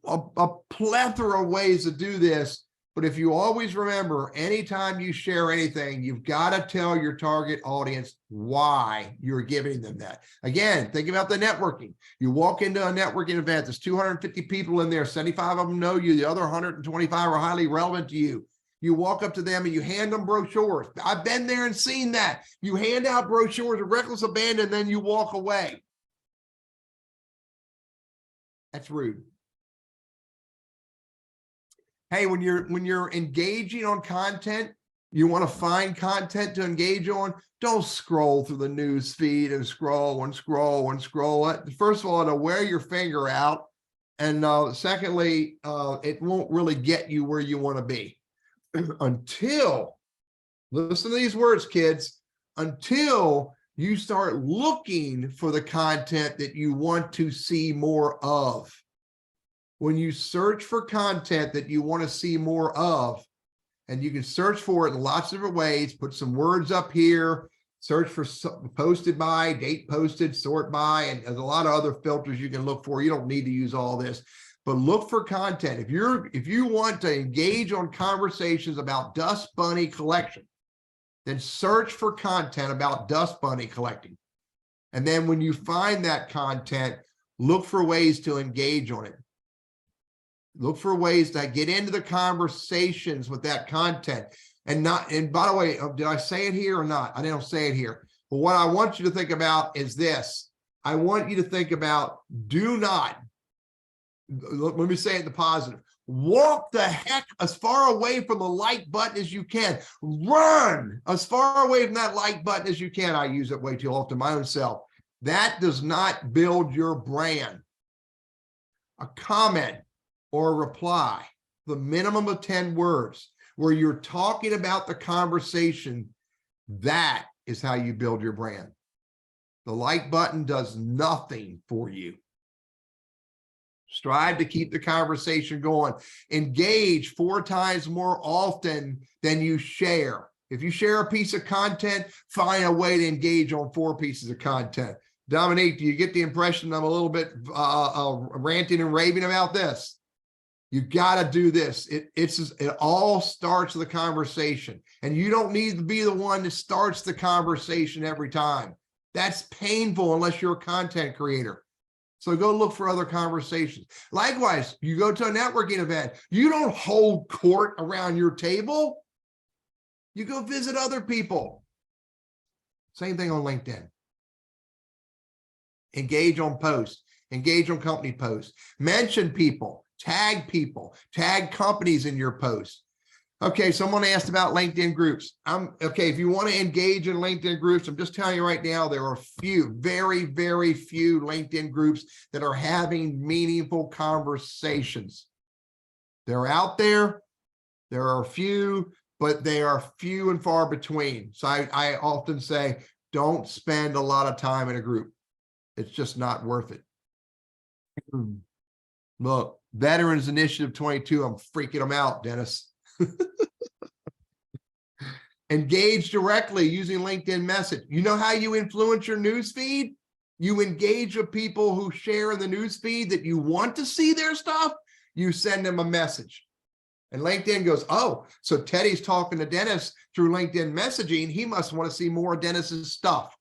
a plethora of ways to do this. But if you always remember, anytime you share anything, you've got to tell your target audience why you're giving them that. Again, think about the networking. You walk into a networking event, there's 250 people in there, 75 of them know you, the other 125 are highly relevant to you. You walk up to them and you hand them brochures. I've been there and seen that. You hand out brochures of reckless abandon, then you walk away. That's rude. Hey, when you're engaging on content, you want to find content to engage on, don't scroll through the news feed and scroll and scroll and scroll. First of all, it'll wear your finger out. And secondly, it won't really get you where you want to be until, listen to these words, kids, until you start looking for the content that you want to see more of. When you search for content that you want to see more of, and you can search for it in lots of different ways, put some words up here, search for posted by, date posted, sort by, and there's a lot of other filters you can look for. You don't need to use all this, but look for content. If you want to engage on conversations about dust bunny collection, then search for content about dust bunny collecting. And then when you find that content, look for ways to engage on it. Look for ways to get into the conversations with that content. And by the way, did I say it here or not? I didn't say it here. But what I want you to think about is this. I want you to think about, do not, let me say it in the positive, walk the heck as far away from the like button as you can. Run as far away from that like button as you can. I use it way too often my own self. That does not build your brand. A comment or a reply, the minimum of 10 words, where you're talking about the conversation, that is how you build your brand. The like button does nothing for you. Strive to keep the conversation going. Engage 4 times more often than you share. If you share a piece of content, find a way to engage on 4 pieces of content. Dominique, do you get the impression I'm a little bit ranting and raving about this? You got to do this. It all starts with a conversation, and you don't need to be the one that starts the conversation every time. That's painful unless you're a content creator. So go look for other conversations. Likewise, you go to a networking event, you don't hold court around your table. You go visit other people. Same thing on LinkedIn. Engage on posts, engage on company posts, mention people, tag companies in your posts. Okay, someone asked about LinkedIn groups. Okay, if you want to engage in LinkedIn groups, I'm just telling you right now, there are very, very few LinkedIn groups that are having meaningful conversations. They're out there. There are a few, but they are few and far between. So I often say, don't spend a lot of time in a group. It's just not worth it. Look, Veterans Initiative 22, I'm freaking them out, Dennis. Engage directly using LinkedIn message. You know how you influence your news feed? You engage with people who share in the news feed that you want to see their stuff. You send them a message. And LinkedIn goes, oh, so Teddy's talking to Dennis through LinkedIn messaging. He must want to see more of Dennis's stuff.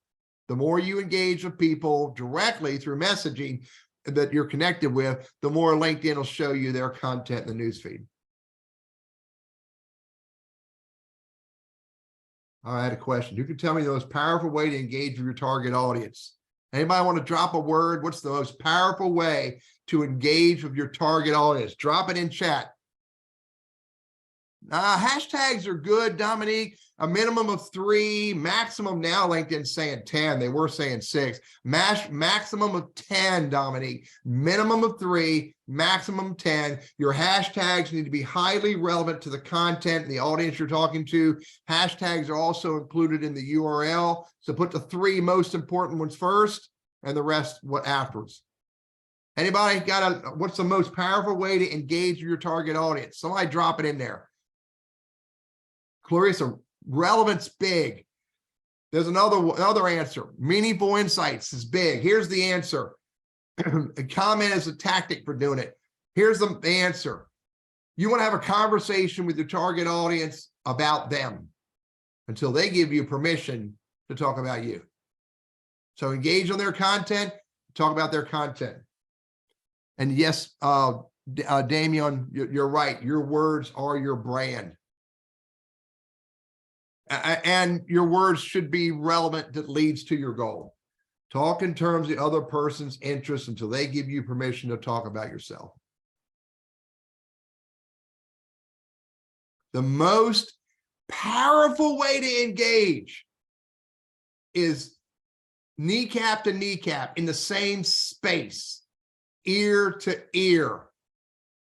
The more you engage with people directly through messaging that you're connected with, the more LinkedIn will show you their content in the newsfeed. I had a question. You can tell me the most powerful way to engage with your target audience. Anybody want to drop a word? What's the most powerful way to engage with your target audience? Drop it in chat. Hashtags are good, Dominique. A minimum of 3, maximum now LinkedIn's saying 10. They were saying 6. Maximum of 10, Dominique. Minimum of 3, maximum 10. Your hashtags need to be highly relevant to the content and the audience you're talking to. Hashtags are also included in the URL. So put the 3 most important ones first and the rest afterwards. Anybody got what's the most powerful way to engage your target audience? Somebody drop it in there. Clarissa, relevance big. There's another answer. Meaningful insights is big. Here's the answer. A comment is a tactic for doing it. Here's the answer. You want to have a conversation with your target audience about them until they give you permission to talk about you. So engage on their content, talk about their content. And yes, Damian, you're right. Your words are your brand. And your words should be relevant that leads to your goal. Talk in terms of the other person's interests until they give you permission to talk about yourself. The most powerful way to engage is kneecap to kneecap in the same space, ear to ear,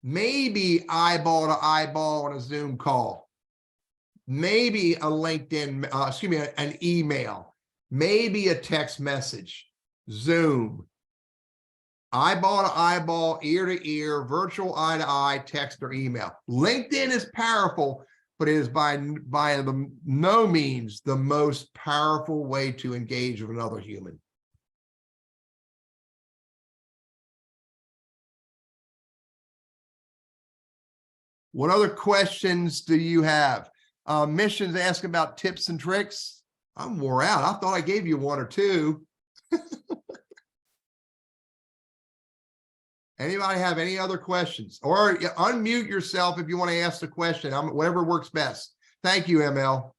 maybe eyeball to eyeball on a Zoom call, maybe a LinkedIn, an email, maybe a text message, Zoom, eyeball to eyeball, ear to ear, virtual eye to eye, text or email. LinkedIn is powerful, but it is by no means the most powerful way to engage with another human. What other questions do you have? Missions asking about tips and tricks. I'm wore out. I thought I gave you one or two. Anybody have any other questions? Or unmute yourself if you want to ask the question. Whatever works best. Thank you, ML.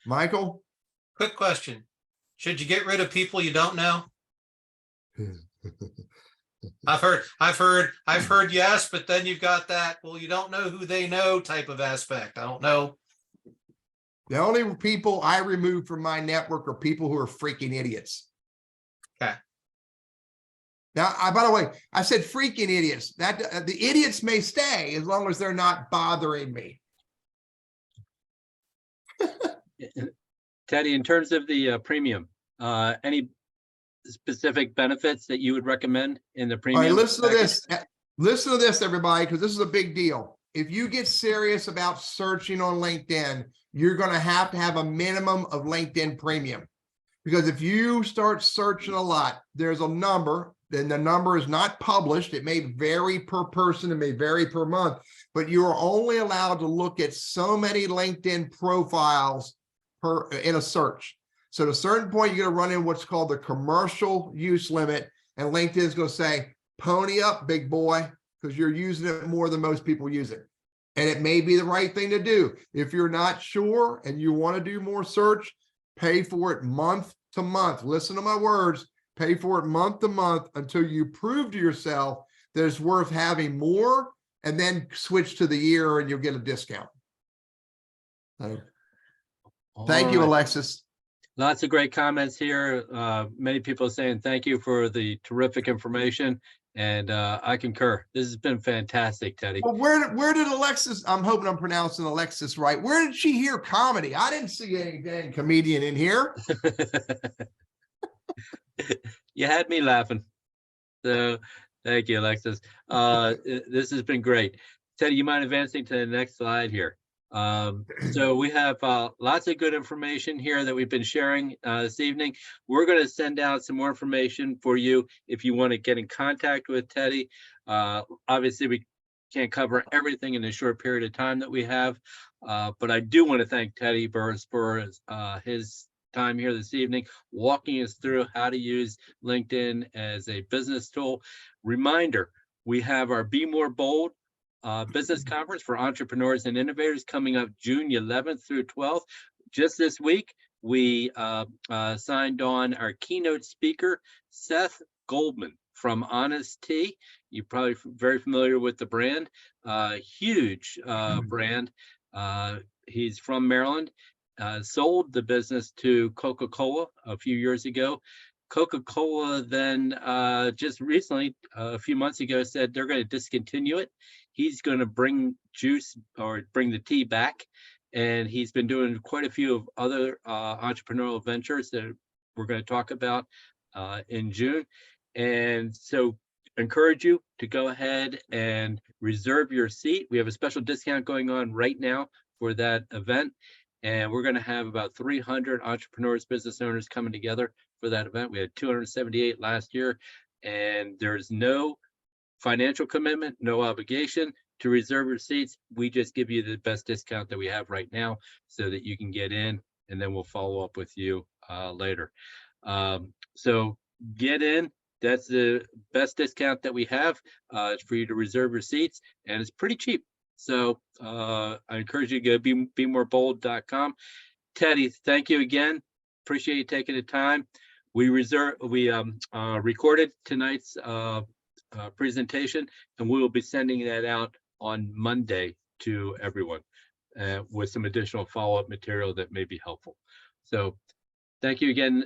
Michael? Quick question. Should you get rid of people you don't know? I've heard yes, but then you've got that, well, you don't know who they know type of aspect. I don't know. The only people I remove from my network are people who are freaking idiots. Okay. Now, by the way, I said freaking idiots. That the idiots may stay as long as they're not bothering me. Teddy, in terms of the premium, any specific benefits that you would recommend in the All premium? right, listen to package? this. Listen to this, everybody, because this is a big deal. If you get serious about searching on LinkedIn, you're going to have a minimum of LinkedIn premium. Because if you start searching a lot, there's a number, then the number is not published. It may vary per person, it may vary per month, but you are only allowed to look at so many LinkedIn profiles in a search. So at a certain point, you're going to run in what's called the commercial use limit, and LinkedIn is going to say, pony up, big boy, because you're using it more than most people use it. And it may be the right thing to do. If you're not sure and you want to do more search, pay for it month to month. Listen to my words. Pay for it month to month until you prove to yourself that it's worth having more, and then switch to the year and you'll get a discount. So, thank you, Alexis. Lots of great comments here. Many people saying thank you for the terrific information. And I concur. This has been fantastic, Teddy. Well, where did Alexis, I'm hoping I'm pronouncing Alexis right. Where did she hear comedy? I didn't see any dang comedian in here. You had me laughing. So thank you, Alexis. This has been great. Teddy, you mind advancing to the next slide here? So we have lots of good information here that we've been sharing this evening. We're going to send out some more information for you if you want to get in contact with Teddy. Obviously, we can't cover everything in a short period of time that we have, but I do want to thank Teddy Burris for his time here this evening, walking us through how to use LinkedIn as a business tool. Reminder, we have our Be More Bold business conference for entrepreneurs and innovators coming up June 11th through 12th. Just this week, we signed on our keynote speaker, Seth Goldman from Honest Tea. You're probably very familiar with the brand, huge brand. He's from Maryland, sold the business to Coca-Cola a few years ago. Coca-Cola then just recently, a few months ago, said they're going to discontinue it. He's going to bring juice or bring the tea back. And he's been doing quite a few of other entrepreneurial ventures that we're going to talk about in June. And so encourage you to go ahead and reserve your seat. We have a special discount going on right now for that event. And we're going to have about 300 entrepreneurs, business owners coming together for that event. We had 278 last year, and there's no financial commitment, no obligation to reserve your seats. We just give you the best discount that we have right now so that you can get in, and then we'll follow up with you later. So get in, that's the best discount that we have. It's for you to reserve your seats, and it's pretty cheap. So I encourage you to go BeMoreBold.com. Teddy, thank you again. Appreciate you taking the time. We recorded tonight's presentation, and we will be sending that out on Monday to everyone with some additional follow-up material that may be helpful. So thank you again,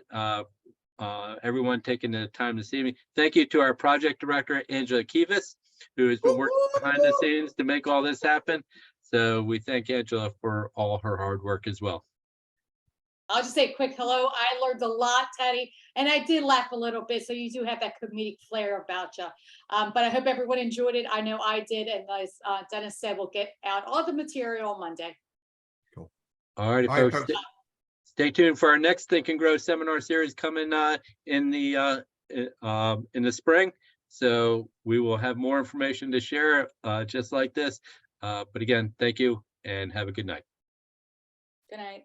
everyone taking the time this evening. Thank you to our project director, Angela Kivas, who has been working behind the scenes to make all this happen. So we thank Angela for all her hard work as well. I'll just say a quick hello. I learned a lot, Teddy, and I did laugh a little bit. So you do have that comedic flair about you. But I hope everyone enjoyed it. I know I did. And as Dennis said, we'll get out all the material on Monday. Cool. All right, folks. Stay tuned for our next Think and Grow seminar series coming in the spring. So we will have more information to share just like this. But again, thank you and have a good night. Good night.